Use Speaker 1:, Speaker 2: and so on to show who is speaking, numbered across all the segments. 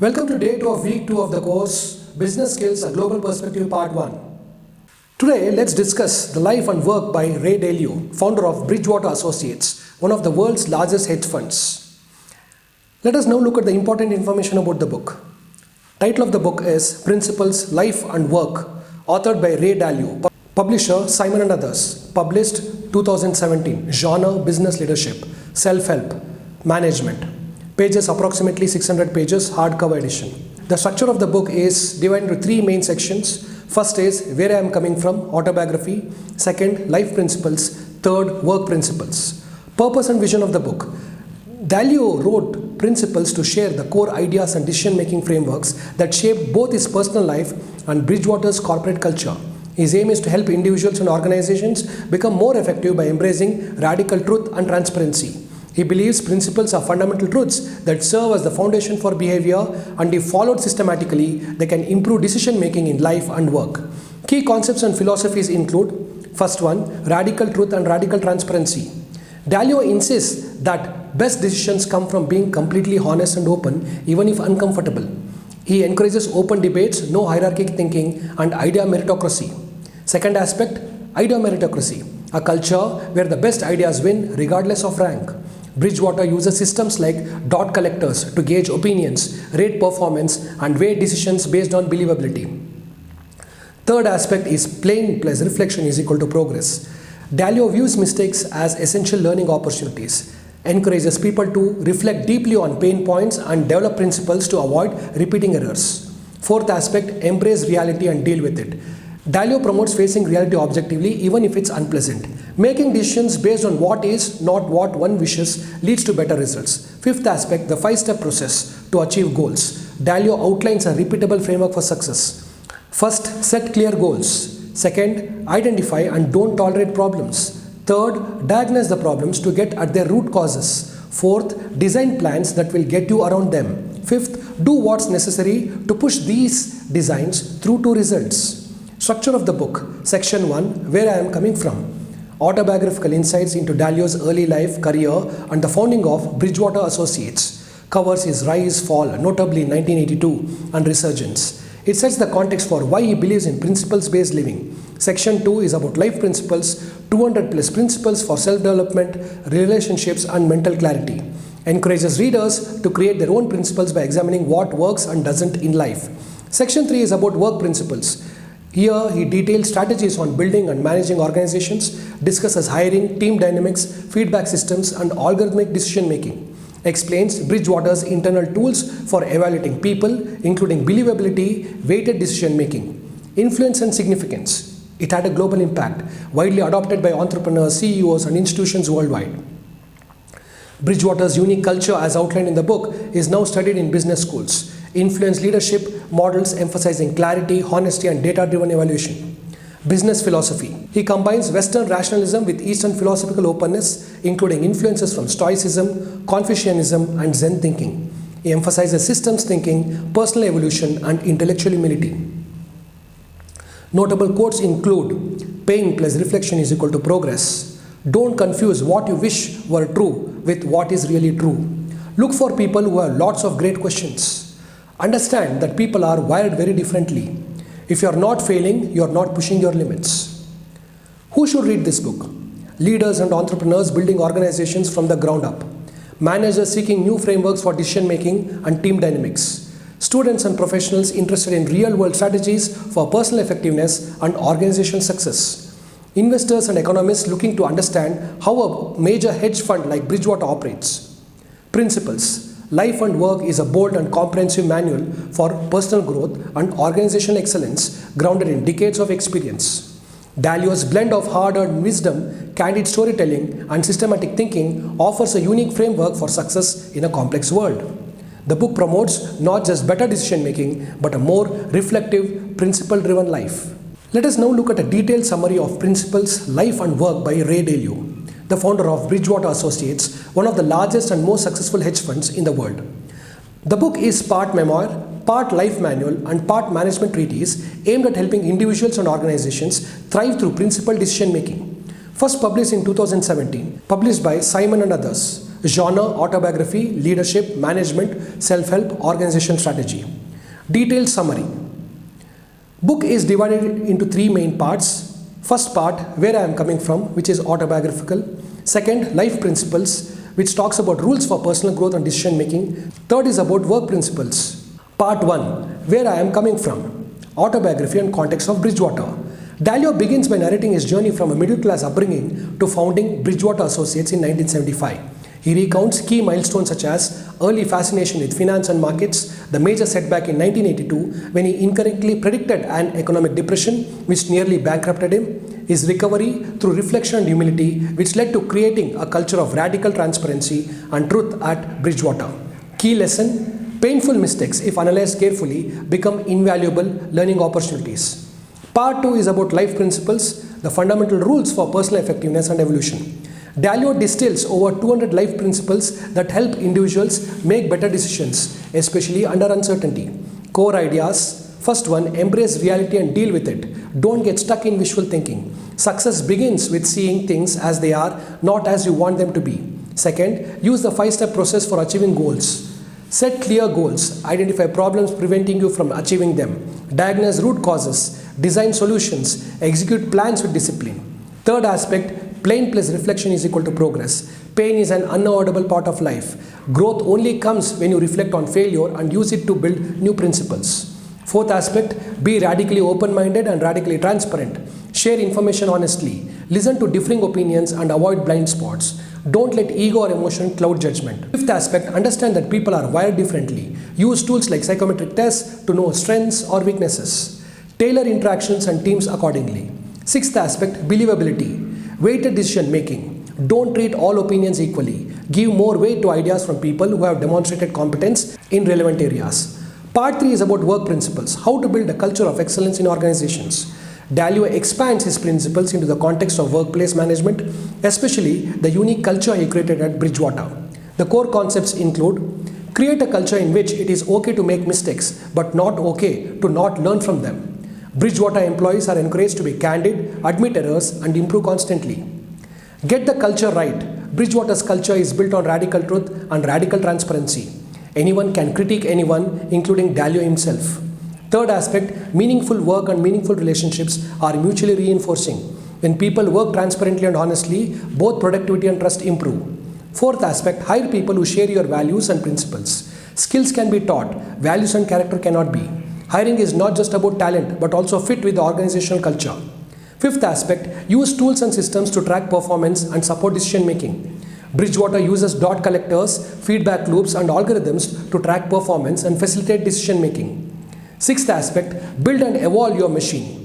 Speaker 1: Welcome to day 2 of week 2 of the course Business Skills, a Global Perspective Part 1. Today, let's discuss the life and work by Ray Dalio, founder of Bridgewater Associates, one of the world's largest hedge funds. Let us now look at the important information about the book. Title of the book is Principles, Life and Work, authored by Ray Dalio. Publisher Simon & Others, published 2017. Genre Business Leadership, Self-Help, Management. Pages approximately 600 pages, hardcover edition. The structure of the book is divided into three main sections. First is where I am coming from, autobiography. Second, life principles. Third, work principles. Purpose and vision of the book. Dalio wrote principles to share the core ideas and decision-making frameworks that shape both his personal life and Bridgewater's corporate culture. His aim is to help individuals and organizations become more effective by embracing radical truth and transparency. He believes principles are fundamental truths that serve as the foundation for behavior, and if followed systematically, they can improve decision making in life and work. Key concepts and philosophies include: first one, radical truth and radical transparency. Dalio insists that best decisions come from being completely honest and open, even if uncomfortable. He encourages open debates, no hierarchical thinking, and idea meritocracy. Second aspect, idea meritocracy, a culture where the best ideas win regardless of rank. Bridgewater uses systems like dot collectors to gauge opinions, rate performance, and weigh decisions based on believability. Third aspect is plain plus reflection is equal to progress. Dalio views mistakes as essential learning opportunities, encourages people to reflect deeply on pain points and develop principles to avoid repeating errors. Fourth aspect, embrace reality and deal with it. Dalio promotes facing reality objectively even if it's unpleasant. Making decisions based on what is, not what one wishes, leads to better results. Fifth aspect, the 5-step process to achieve goals. Dalio outlines a repeatable framework for success. First, set clear goals. Second, identify and don't tolerate problems. Third, diagnose the problems to get at their root causes. Fourth, design plans that will get you around them. Fifth, do what's necessary to push these designs through to results. Structure of the book. Section 1, where I am coming from. Autobiographical insights into Dalio's early life, career, and the founding of Bridgewater Associates. Covers his rise, fall, notably in 1982, and resurgence. It sets the context for why he believes in principles-based living. Section 2 is about life principles, 200 plus principles for self-development, relationships, and mental clarity. Encourages readers to create their own principles by examining what works and doesn't in life. Section 3 is about work principles. Here, he details strategies on building and managing organizations, discusses hiring, team dynamics, feedback systems, and algorithmic decision making. Explains Bridgewater's internal tools for evaluating people, including believability, weighted decision making. Influence and significance. It had a global impact, widely adopted by entrepreneurs, CEOs, and institutions worldwide. Bridgewater's unique culture, as outlined in the book, is now studied in business schools. Influence leadership models emphasizing clarity, honesty, and data-driven evaluation. Business philosophy. He combines Western rationalism with Eastern philosophical openness, including influences from Stoicism, Confucianism, and Zen thinking. He emphasizes systems thinking, personal evolution, and intellectual humility. Notable quotes include: pain plus reflection is equal to progress. Don't confuse what you wish were true with what is really true. Look for people who have lots of great questions. Understand that people are wired very differently. If you are not failing, you are not pushing your limits. Who should read this book? Leaders and entrepreneurs building organizations from the ground up. Managers seeking new frameworks for decision making and team dynamics. Students and professionals interested in real-world strategies for personal effectiveness and organization success. Investors and economists looking to understand how a major hedge fund like Bridgewater operates. Principles. Life and Work is a bold and comprehensive manual for personal growth and organizational excellence grounded in decades of experience. Dalio's blend of hard-earned wisdom, candid storytelling, and systematic thinking offers a unique framework for success in a complex world. The book promotes not just better decision-making, but a more reflective, principle-driven life. Let us now look at a detailed summary of Principles, Life and Work by Ray Dalio, the founder of Bridgewater Associates, one of the largest and most successful hedge funds in the world. The book is part memoir, part life manual, and part management treatise aimed at helping individuals and organizations thrive through principled decision making. First published in 2017, published by Simon & Others. Genre, autobiography, leadership, management, self-help, organizational strategy. Detailed summary. Book is divided into three main parts. First part, where I am coming from, which is autobiographical. Second, life principles, which talks about rules for personal growth and decision making. Third is about work principles. Part 1, where I am coming from, autobiography and context of Bridgewater. Dalio begins by narrating his journey from a middle-class upbringing to founding Bridgewater Associates in 1975. He recounts key milestones such as early fascination with finance and markets, the major setback in 1982 when he incorrectly predicted an economic depression which nearly bankrupted him, his recovery through reflection and humility which led to creating a culture of radical transparency and truth at Bridgewater. Key lesson: painful mistakes, if analyzed carefully, become invaluable learning opportunities. Part 2 is about life principles, the fundamental rules for personal effectiveness and evolution. Dalio distills over 200 life principles that help individuals make better decisions, especially under uncertainty. Core ideas: first one, embrace reality and deal with it. Don't get stuck in wishful thinking. Success begins with seeing things as they are, not as you want them to be. Second, use the 5-step process for achieving goals. Set clear goals, identify problems preventing you from achieving them, diagnose root causes, design solutions, execute plans with discipline. Third aspect, pain plus reflection is equal to progress. Pain is an unavoidable part of life. Growth only comes when you reflect on failure and use it to build new principles. Fourth aspect, be radically open-minded and radically transparent. Share information honestly. Listen to differing opinions and avoid blind spots. Don't let ego or emotion cloud judgment. Fifth aspect, understand that people are wired differently. Use tools like psychometric tests to know strengths or weaknesses. Tailor interactions and teams accordingly. Sixth aspect, believability. Weighted decision making. Don't treat all opinions equally. Give more weight to ideas from people who have demonstrated competence in relevant areas. Part 3 is about work principles, how to build a culture of excellence in organizations. Dalio expands his principles into the context of workplace management, especially the unique culture he created at Bridgewater. The core concepts include: create a culture in which it is okay to make mistakes, but not okay to not learn from them. Bridgewater employees are encouraged to be candid, admit errors, and improve constantly. Get the culture right. Bridgewater's culture is built on radical truth and radical transparency. Anyone can critique anyone, including Dalio himself. Third aspect, meaningful work and meaningful relationships are mutually reinforcing. When people work transparently and honestly, both productivity and trust improve. Fourth aspect, hire people who share your values and principles. Skills can be taught, values and character cannot be. Hiring is not just about talent, but also fit with the organizational culture. Fifth aspect, use tools and systems to track performance and support decision making. Bridgewater uses dot collectors, feedback loops, and algorithms to track performance and facilitate decision making. Sixth aspect, build and evolve your machine.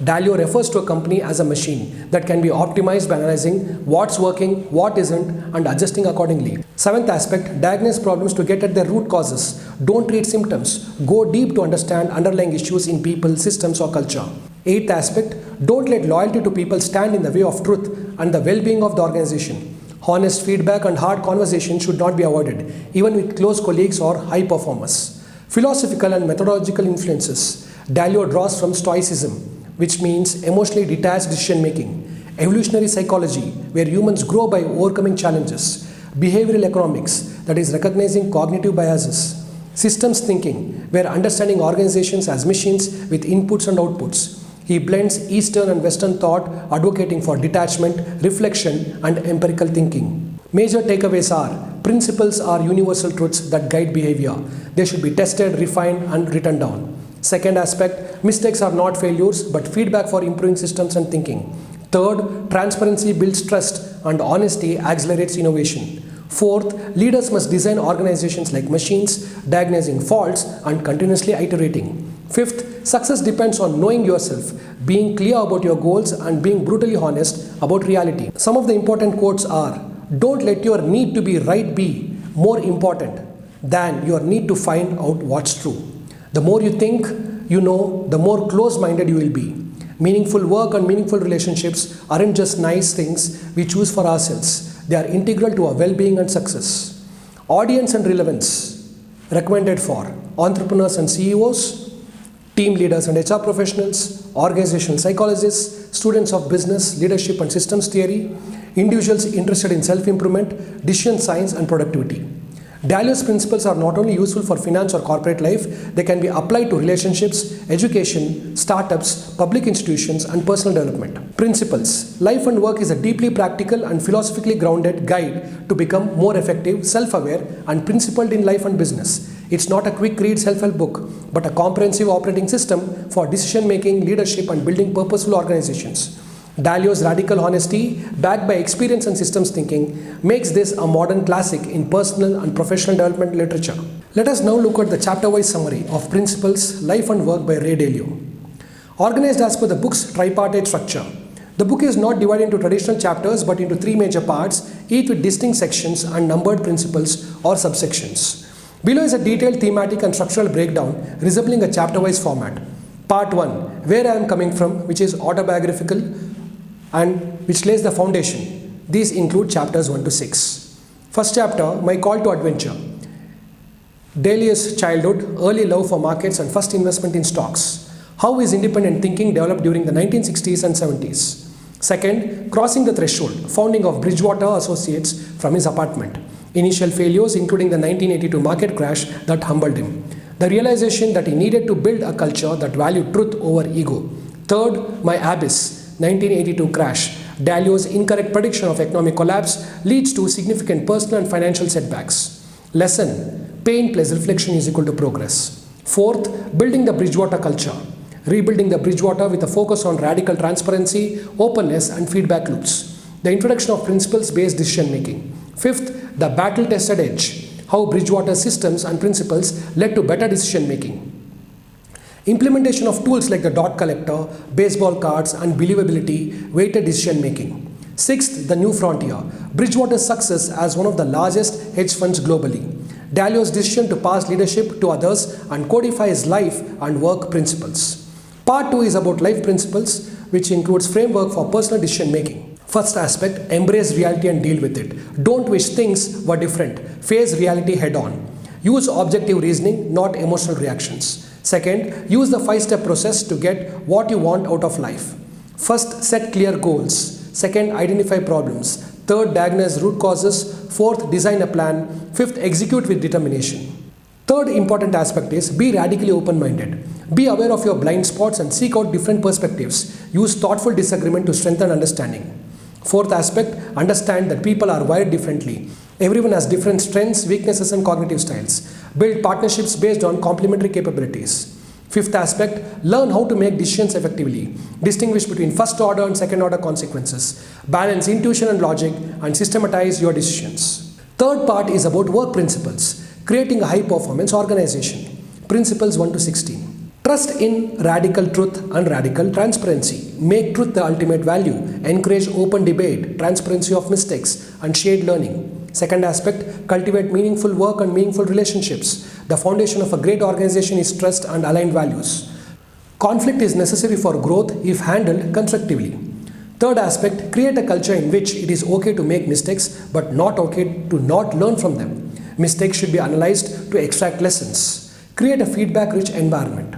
Speaker 1: Dalio refers to a company as a machine that can be optimized by analyzing what's working, what isn't, and adjusting accordingly. Seventh aspect, diagnose problems to get at their root causes. Don't treat symptoms. Go deep to understand underlying issues in people, systems, or culture. Eighth aspect, don't let loyalty to people stand in the way of truth and the well-being of the organization. Honest feedback and hard conversation should not be avoided, even with close colleagues or high performers. Philosophical and methodological influences. Dalio draws from Stoicism, which means emotionally detached decision making. Evolutionary psychology, where humans grow by overcoming challenges. Behavioral economics, that is recognizing cognitive biases. Systems thinking, where understanding organizations as machines with inputs and outputs. He blends Eastern and Western thought, advocating for detachment, reflection, and empirical thinking. Major takeaways are: principles are universal truths that guide behavior. They should be tested, refined, and written down. Second aspect, mistakes are not failures, but feedback for improving systems and thinking. Third, transparency builds trust and honesty accelerates innovation. Fourth, leaders must design organizations like machines, diagnosing faults and continuously iterating. Fifth, success depends on knowing yourself, being clear about your goals, and being brutally honest about reality. Some of the important quotes are: don't let your need to be right be more important than your need to find out what's true. The more you think you know, the more close-minded you will be. Meaningful work and meaningful relationships aren't just nice things we choose for ourselves. They are integral to our well-being and success. Audience and relevance. Recommended for entrepreneurs and CEOs, team leaders and HR professionals, organizational psychologists, students of business, leadership and systems theory, individuals interested in self-improvement, decision science and productivity. Dalio's principles are not only useful for finance or corporate life, they can be applied to relationships, education, startups, public institutions, and personal development. Principles. Life and work is a deeply practical and philosophically grounded guide to become more effective, self-aware, and principled in life and business. It's not a quick read self-help book, but a comprehensive operating system for decision-making, leadership, and building purposeful organizations. Dalio's radical honesty, backed by experience and systems thinking, makes this a modern classic in personal and professional development literature. Let us now look at the chapter-wise summary of Principles, Life and Work by Ray Dalio. Organized as per the book's tripartite structure. The book is not divided into traditional chapters but into three major parts, each with distinct sections and numbered principles or subsections. Below is a detailed thematic and structural breakdown resembling a chapter-wise format. Part 1, Where I am coming from, which is autobiographical and which lays the foundation. These include chapters 1 to 6. First chapter, My Call to Adventure. Dalio's childhood, early love for markets and first investment in stocks. How his independent thinking developed during the 1960s and 70s. Second, Crossing the Threshold, founding of Bridgewater Associates from his apartment. Initial failures including the 1982 market crash that humbled him. The realization that he needed to build a culture that valued truth over ego. Third, My Abyss, 1982 crash. Dalio's incorrect prediction of economic collapse leads to significant personal and financial setbacks. Lesson, pain plus reflection is equal to progress. Fourth, Building the Bridgewater culture. Rebuilding the Bridgewater with a focus on radical transparency, openness and feedback loops. The introduction of principles-based decision making. Fifth, The Battle-Tested Edge. How Bridgewater's systems and principles led to better decision making. Implementation of tools like the dot collector, baseball cards, and believability weighted decision making. Sixth, The New Frontier. Bridgewater's success as one of the largest hedge funds globally. Dalio's decision to pass leadership to others and codify his life and work principles. Part 2 is about life principles, which includes framework for personal decision making. First aspect, embrace reality and deal with it. Don't wish things were different. Face reality head on. Use objective reasoning, not emotional reactions. Second, use the 5-step process to get what you want out of life. First, set clear goals. Second, identify problems. Third, diagnose root causes. Fourth, design a plan. Fifth, execute with determination. Third important aspect is be radically open-minded. Be aware of your blind spots and seek out different perspectives. Use thoughtful disagreement to strengthen understanding. Fourth aspect, understand that people are wired differently. Everyone has different strengths, weaknesses and cognitive styles. Build partnerships based on complementary capabilities. Fifth aspect, learn how to make decisions effectively. Distinguish between first order and second order consequences. Balance intuition and logic and systematize your decisions. Third part is about work principles. Creating a high performance organization. Principles 1 to 16. Trust in radical truth and radical transparency. Make truth the ultimate value. Encourage open debate, transparency of mistakes, and shared learning. Second aspect, cultivate meaningful work and meaningful relationships. The foundation of a great organization is trust and aligned values. Conflict is necessary for growth if handled constructively. Third aspect, create a culture in which it is okay to make mistakes but not okay to not learn from them. Mistakes should be analyzed to extract lessons. Create a feedback-rich environment.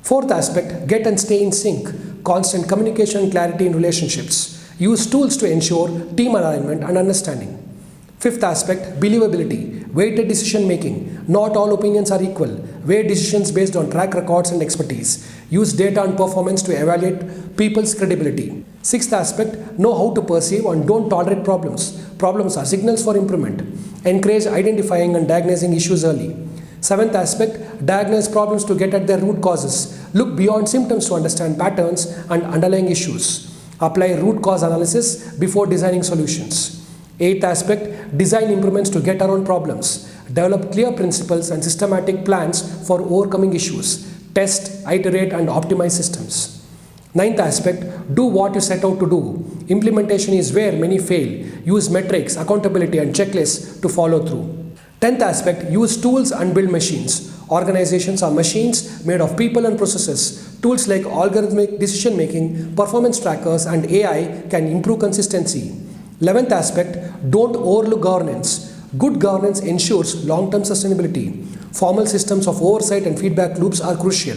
Speaker 1: Fourth aspect, get and stay in sync. Constant communication and clarity in relationships. Use tools to ensure team alignment and understanding. Fifth aspect, believability. Weighted decision making. Not all opinions are equal. Weigh decisions based on track records and expertise. Use data and performance to evaluate people's credibility. Sixth aspect, know how to perceive and don't tolerate problems. Problems are signals for improvement. Encourage identifying and diagnosing issues early. Seventh aspect, diagnose problems to get at their root causes. Look beyond symptoms to understand patterns and underlying issues. Apply root cause analysis before designing solutions. Eighth aspect, design improvements to get around problems. Develop clear principles and systematic plans for overcoming issues. Test, iterate and optimize systems. Ninth aspect, do what you set out to do. Implementation is where many fail. Use metrics, accountability and checklists to follow through. 10th aspect, use tools and build machines. Organizations are machines made of people and processes. Tools like algorithmic decision making, performance trackers and AI can improve consistency. 11th aspect, don't overlook governance. Good governance ensures long-term sustainability. Formal systems of oversight and feedback loops are crucial.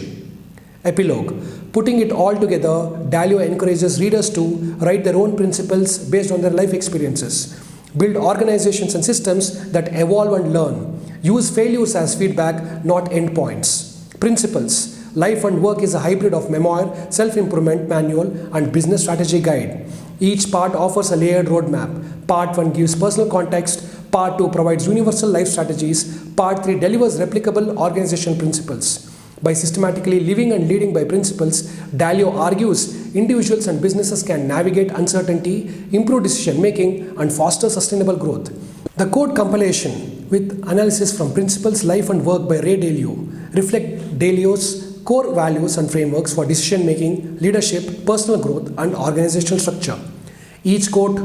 Speaker 1: Epilogue. Putting it all together, Dalio encourages readers to write their own principles based on their life experiences, build organizations and systems that evolve and learn, use failures as feedback, not endpoints. Principles. Life and work is a hybrid of memoir, self-improvement manual, and business strategy guide. Each part offers a layered roadmap. Part 1 gives personal context, Part 2 provides universal life strategies, Part 3 delivers replicable organizational principles. By systematically living and leading by principles, Dalio argues individuals and businesses can navigate uncertainty, improve decision making, and foster sustainable growth. The code compilation with analysis from Principles, Life and Work by Ray Dalio reflect Dalio's core values and frameworks for decision making, leadership, personal growth, and organizational structure. Each quote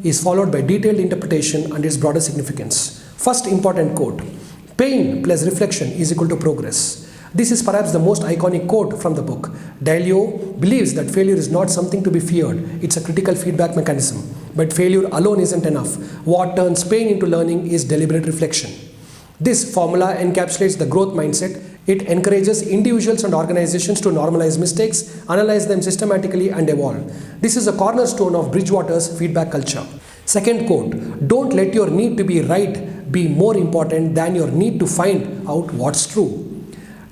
Speaker 1: is followed by detailed interpretation and its broader significance. First important quote: pain plus reflection is equal to progress. This is perhaps the most iconic quote from the book. Dalio believes that failure is not something to be feared, it's a critical feedback mechanism. But failure alone isn't enough. What turns pain into learning is deliberate reflection. This formula encapsulates the growth mindset. It encourages individuals and organizations to normalize mistakes, analyze them systematically, and evolve. This is a cornerstone of Bridgewater's feedback culture. Second quote: don't let your need to be right be more important than your need to find out what's true.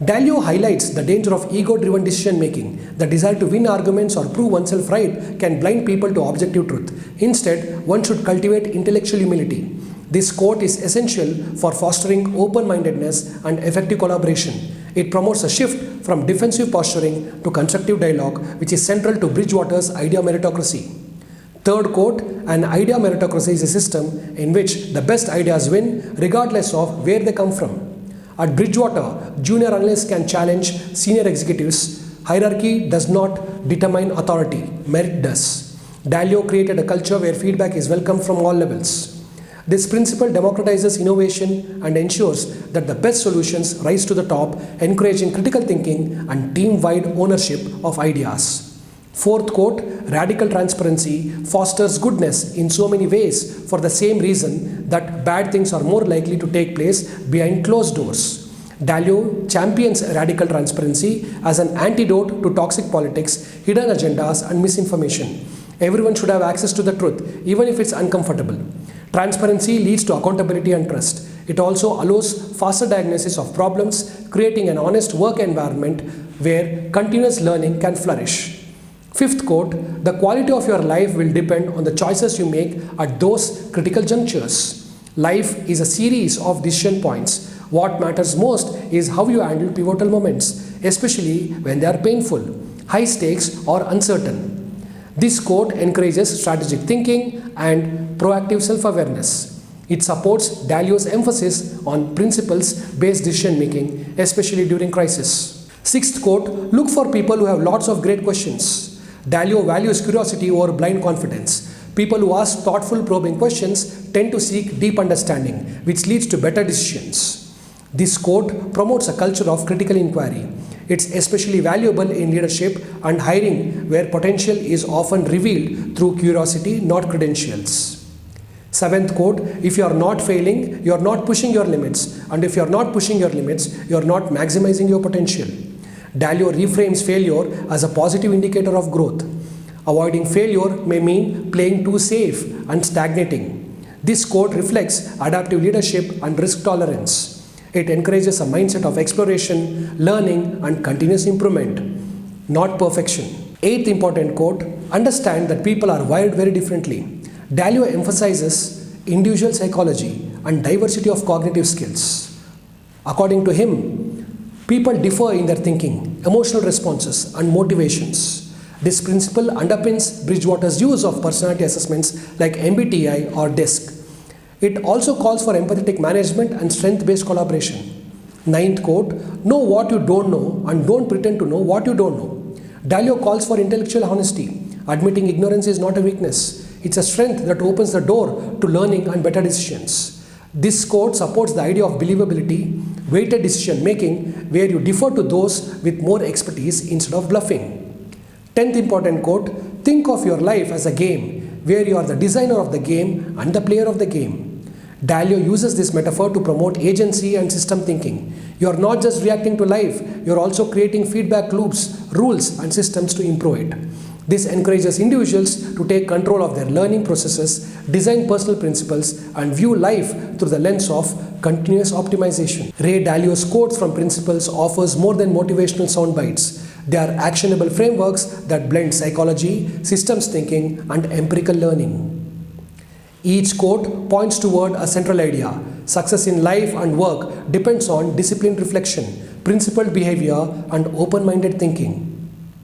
Speaker 1: Dalio highlights the danger of ego-driven decision-making. The desire to win arguments or prove oneself right can blind people to objective truth. Instead, one should cultivate intellectual humility. This quote is essential for fostering open-mindedness and effective collaboration. It promotes a shift from defensive posturing to constructive dialogue, which is central to Bridgewater's idea meritocracy. Third quote: an idea meritocracy is a system in which the best ideas win regardless of where they come from. At Bridgewater, junior analysts can challenge senior executives. Hierarchy does not determine authority, merit does. Dalio created a culture where feedback is welcomed from all levels. This principle democratizes innovation and ensures that the best solutions rise to the top, encouraging critical thinking and team-wide ownership of ideas. Fourth quote: radical transparency fosters goodness in so many ways for the same reason that bad things are more likely to take place behind closed doors. Dalio champions radical transparency as an antidote to toxic politics, hidden agendas, and misinformation. Everyone should have access to the truth, even if it's uncomfortable. Transparency leads to accountability and trust. It also allows faster diagnosis of problems, creating an honest work environment where continuous learning can flourish. Fifth quote: the quality of your life will depend on the choices you make at those critical junctures. Life is a series of decision points. What matters most is how you handle pivotal moments, especially when they are painful, high stakes, or uncertain. This quote encourages strategic thinking and proactive self-awareness. It supports Dalio's emphasis on principles-based decision-making, especially during crisis. Sixth quote: look for people who have lots of great questions. Dalio values curiosity over blind confidence. People who ask thoughtful, probing questions tend to seek deep understanding, which leads to better decisions. This quote promotes a culture of critical inquiry. It's especially valuable in leadership and hiring, where potential is often revealed through curiosity, not credentials. Seventh quote: if you are not failing, you are not pushing your limits. And if you are not pushing your limits, you are not maximizing your potential. Dalio reframes failure as a positive indicator of growth. Avoiding failure may mean playing too safe and stagnating. This quote reflects adaptive leadership and risk tolerance. It encourages a mindset of exploration, learning, and continuous improvement, not perfection. Eighth important quote: understand that people are wired very differently. Dalio emphasizes individual psychology and diversity of cognitive skills. According to him, people differ in their thinking, emotional responses, and motivations. This principle underpins Bridgewater's use of personality assessments like MBTI or DISC. It also calls for empathetic management and strength-based collaboration. Ninth quote: know what you don't know and don't pretend to know what you don't know. Dalio calls for intellectual honesty. Admitting ignorance is not a weakness. It's a strength that opens the door to learning and better decisions. This quote supports the idea of believability, weighted decision making, where you defer to those with more expertise instead of bluffing. 10th important quote: think of your life as a game, where you are the designer of the game and the player of the game. Dalio uses this metaphor to promote agency and system thinking. You are not just reacting to life, you are also creating feedback loops, rules, and systems to improve it. This encourages individuals to take control of their learning processes, design personal principles, and view life through the lens of continuous optimization. Ray Dalio's quotes from principles offers more than motivational sound bites. They are actionable frameworks that blend psychology, systems thinking, and empirical learning. Each quote points toward a central idea. Success in life and work depends on disciplined reflection, principled behavior, and open-minded thinking.